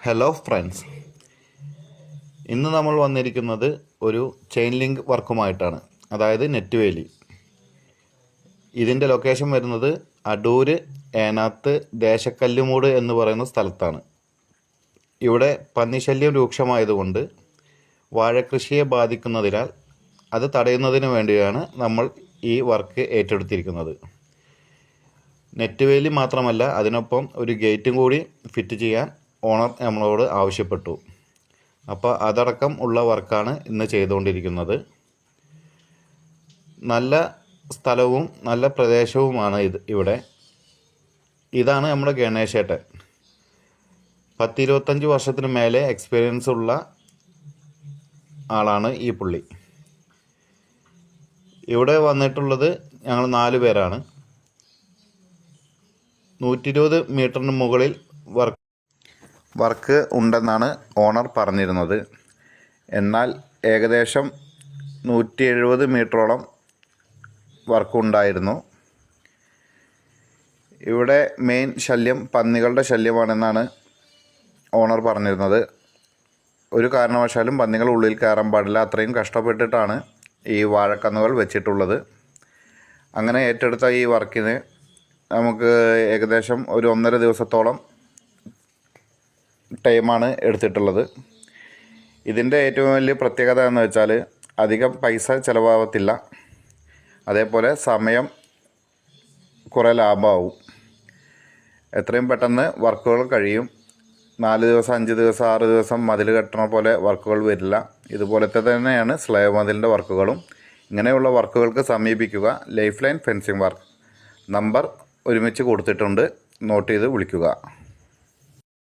Hello friends, ഇന്ന് നമ്മൾ വന്നിരിക്കുന്നത് ഒരു ചെയിൻ ലിങ്ക് വർക്കുമായിട്ടാണ്. അതായത് നെറ്റ് വേലി. ഇതിൻ്റെ ലൊക്കേഷൻ വരുന്നത് അടൂർ ഏനാത്ത് ദേശക്കല്ലുമൂട് എന്ന് പറയുന്ന സ്ഥലത്താണ്. ഇവിടെ പന്നിശല്യം രൂക്ഷമായതുകൊണ്ട് വാഴക്കൃഷിയെ ബാധിക്കുന്നതിനാൽ അത് തടയുന്നതിന് വേണ്ടിയാണ് നമ്മൾ ഈ വർക്ക് ഏറ്റെടുത്തിരിക്കുന്നത്. നെറ്റ് വേലി മാത്രമല്ല, അതിനൊപ്പം ഒരു ഗേറ്റും കൂടി ഫിറ്റ് ചെയ്യാൻ ഓണർ നമ്മളോട് ആവശ്യപ്പെട്ടു. അപ്പോൾ അതടക്കം ഉള്ള വർക്കാണ് ഇന്ന് ചെയ്തുകൊണ്ടിരിക്കുന്നത്. നല്ല സ്ഥലവും നല്ല പ്രദേശവുമാണ് ഇവിടെ. ഇതാണ് നമ്മുടെ ഗണേശേട്ടൻ. 10-25 വർഷത്തിന് മേലെ എക്സ്പീരിയൻസ് ഉള്ള ആളാണ് ഈ പുള്ളി. ഇവിടെ വന്നിട്ടുള്ളത് ഞങ്ങൾ 4 പേരാണ്. 120 മീറ്ററിന് മുകളിൽ വർക്ക് ഉണ്ടെന്നാണ് ഓണർ പറഞ്ഞിരുന്നത്. എന്നാൽ ഏകദേശം 170 മീറ്ററോളം വർക്കുണ്ടായിരുന്നു. ഇവിടെ മെയിൻ ശല്യം പന്നികളുടെ ശല്യമാണെന്നാണ് ഓണർ പറഞ്ഞിരുന്നത്. ഒരു കാരണവശാലും പന്നികൾ ഉള്ളിൽ കയറാൻ പാടില്ല. അത്രയും കഷ്ടപ്പെട്ടിട്ടാണ് ഈ വാഴക്കന്നുകൾ വെച്ചിട്ടുള്ളത്. അങ്ങനെ ഏറ്റെടുത്ത ഈ വർക്കിന് നമുക്ക് ഏകദേശം ഒരു 1.5 ദിവസത്തോളം ടൈമാണ് എടുത്തിട്ടുള്ളത്. ഇതിൻ്റെ ഏറ്റവും വലിയ പ്രത്യേകത എന്ന് വെച്ചാൽ അധികം പൈസ ചിലവാകത്തില്ല. അതേപോലെ സമയം കുറേ ലാഭമാവും. എത്രയും പെട്ടെന്ന് വർക്കുകൾ കഴിയും. 4 ദിവസം 5 ദിവസം 6 ദിവസം മതിൽ കെട്ടണ പോലെ വർക്കുകൾ വരില്ല. ഇതുപോലത്തെ തന്നെയാണ് സ്ലേവ് മതിലിൻ്റെ വർക്കുകളും. ഇങ്ങനെയുള്ള വർക്കുകൾക്ക് സമീപിക്കുക life line fencing work. Number ഒരുമിച്ച് കൊടുത്തിട്ടുണ്ട്, നോട്ട് ചെയ്ത് വിളിക്കുക.